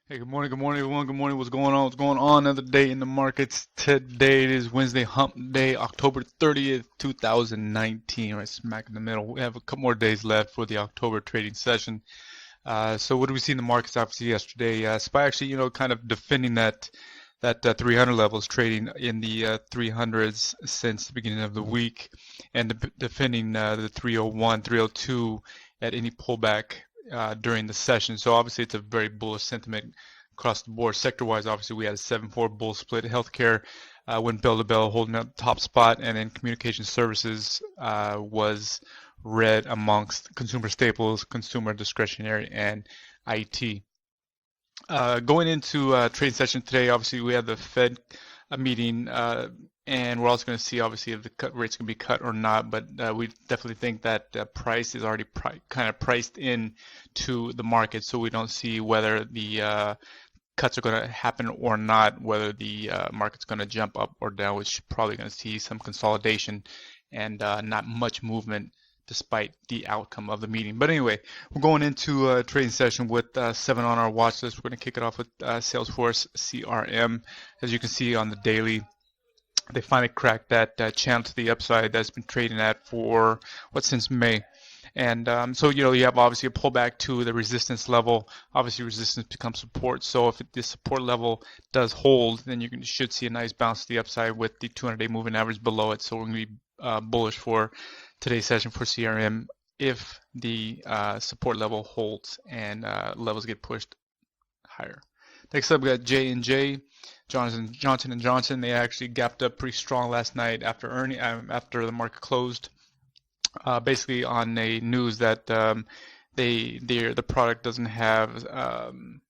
Hey, good morning, everyone. Good morning. What's going on? What's going on? Another day in the markets. Today it is Wednesday, Hump Day, October 30th, 2019. Right smack in the middle. We have a couple more days left for the October trading session. So what do we see in the markets? Obviously, yesterday, SPY actually, kind of defending that 300 levels, trading in the 300s since the beginning of the week, and defending the 301, 302 at any pullback during the session. So obviously, it's a very bullish sentiment across the board. Sector-wise, obviously, we had a 7-4 bull split. Healthcare went bell to bell, holding up the top spot, and then communication services was red amongst consumer staples, consumer discretionary, and IT. Going into trade session today, obviously we have the Fed meeting, and we're also going to see obviously if the cut rate's going to be cut or not. But we definitely think that price is already kind of priced in to the market, so we don't see whether the cuts are going to happen or not, whether the market's going to jump up or down. We're probably going to see some consolidation and not much movement despite the outcome of the meeting. But anyway, we're going into a trading session with 7 on our watch list. We're going to kick it off with Salesforce CRM. As you can see on the daily, they finally cracked that channel to the upside that's been trading at for since May. And so you have obviously a pullback to the resistance level. Obviously, resistance becomes support. So if this support level does hold, then you should see a nice bounce to the upside with the 200-day moving average below it. So we're going to be bullish for today's session for CRM if the support level holds and levels get pushed higher. Next up, we got J&J, Johnson and Johnson. They actually gapped up pretty strong last night after after the market closed. Basically on a news that the product doesn't have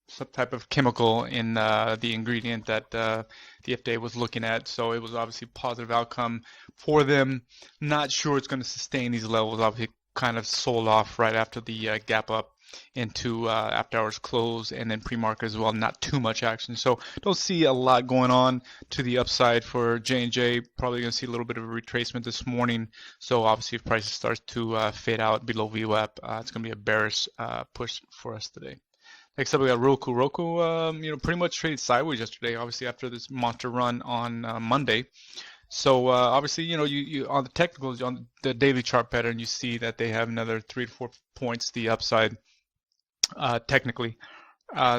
some type of chemical in the ingredient that the FDA was looking at. So it was obviously a positive outcome for them. Not sure it's going to sustain these levels. Obviously, kind of sold off right after the gap up into after hours close and then pre-market as well. Not too much action, so don't see a lot going on to the upside for J&J. Probably going to see a little bit of a retracement this morning. So obviously, if prices starts to fade out below VWAP, it's going to be a bearish push for us today. Next up, we got Roku. Roku, pretty much traded sideways yesterday. Obviously, after this monster run on Monday. So obviously, you on the technicals, on the daily chart pattern, you see that they have another 3 to 4 points to the upside. Technically.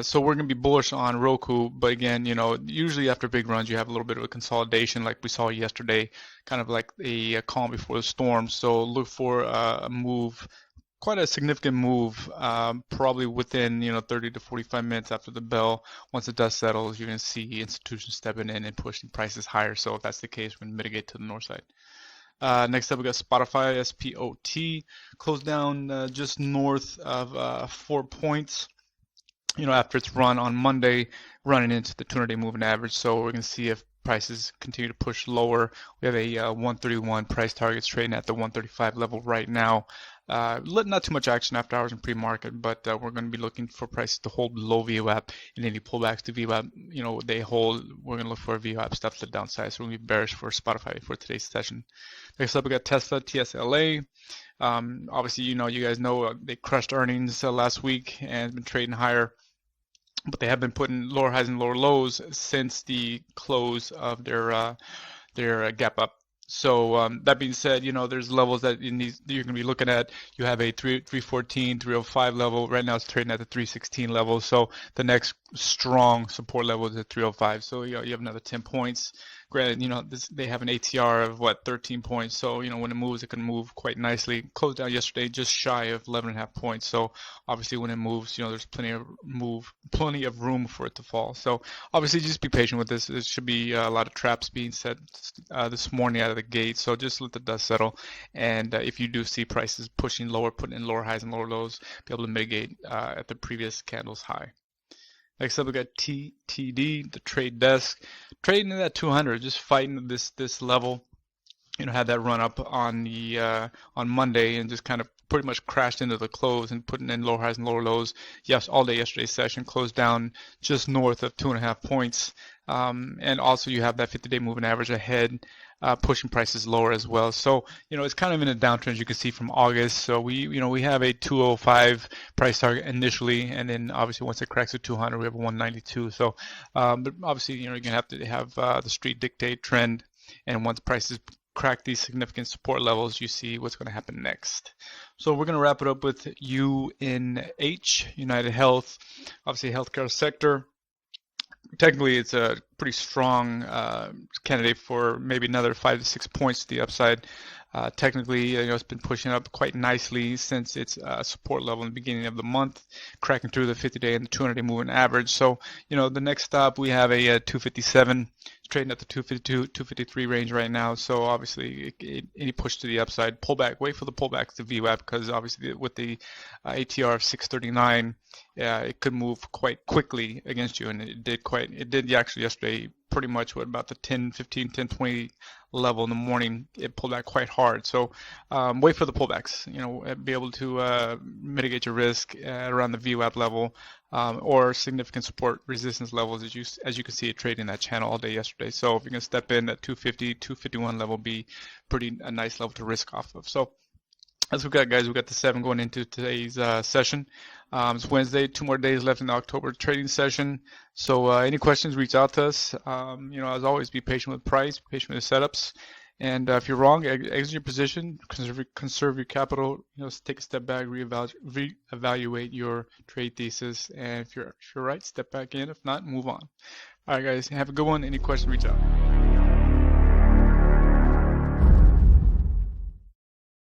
So we're going to be bullish on Roku, but again, usually after big runs, you have a little bit of a consolidation like we saw yesterday, kind of like a calm before the storm. So look for a move, quite a significant move, probably within 30 to 45 minutes after the bell. Once the dust settles, you're going to see institutions stepping in and pushing prices higher. So if that's the case, we're going to mitigate to the north side. Next up, we got Spotify, SPOT, closed down just north of 4 points, after its run on Monday, running into the 200-day moving average. So we're going to see if prices continue to push lower. We have a 131 price targets trading at the 135 level right now. Not too much action after hours in pre-market, but we're going to be looking for prices to hold below VWAP, and any pullbacks to VWAP, they hold. We're going to look for VWAP stuff to the downside. So we're going to be bearish for Spotify for today's session. Next up, we got Tesla, TSLA. Obviously, you guys know they crushed earnings last week and been trading higher, but they have been putting lower highs and lower lows since the close of their gap up. So that being said, there's levels that you're going to be looking at. You have a 314, 305 level. Right now it's trading at the 316 level. So the next strong support level is at 305. So you have another 10 points. Granted, they have an ATR of 13 points. So when it moves, it can move quite nicely. Closed down yesterday just shy of 11.5 points. So obviously when it moves, there's plenty of room for it to fall. So obviously just be patient with this. There should be a lot of traps being set this morning out of the gate. So just let the dust settle. And if you do see prices pushing lower, putting in lower highs and lower lows, be able to mitigate at the previous candle's high. Next up, we got TTD, the trade desk, trading in that 200, just fighting this level. Had that run up on the on Monday and just kind of pretty much crashed into the close and putting in lower highs and lower lows. Yes, all day yesterday's session closed down just north of 2.5 points. And also you have that 50-day moving average ahead, pushing prices lower as well. So, it's kind of in a downtrend, as you can see from August. So we have a 205 price target initially, and then obviously once it cracks to 200, we have a 192. So, but obviously, you're going to have to have the street dictate trend, and once prices crack these significant support levels, you see what's going to happen next. So we're going to wrap it up with UNH, United Health, obviously healthcare sector. Technically, it's a pretty strong candidate for maybe another 5 to 6 points to the upside. Technically, it's been pushing up quite nicely since its support level in the beginning of the month, cracking through the 50-day and the 200-day moving average. So, the next stop, we have a 257, trading at the 252, 253 range right now. So obviously, any push to the upside, pullback, wait for the pullbacks to VWAP, because obviously with the ATR of 639, it could move quite quickly against you, and it did actually yesterday, pretty much about the 10, 15, 10, 20 level in the morning. It pulled back quite hard. So wait for the pullbacks, be able to mitigate your risk around the VWAP level, or significant support resistance levels, as you can see it trading that channel all day yesterday. So if you're going to step in at 250, 251 level, be a nice level to risk off of. So as we got, guys, we got the 7 going into today's session. It's Wednesday, 2 more days left in the October trading session. So any questions, reach out to us. As always, be patient with price, be patient with the setups. And if you're wrong, exit your position, conserve your capital, take a step back, reevaluate your trade thesis. And if you're right, step back in. If not, move on. All right, guys, have a good one. Any questions, reach out.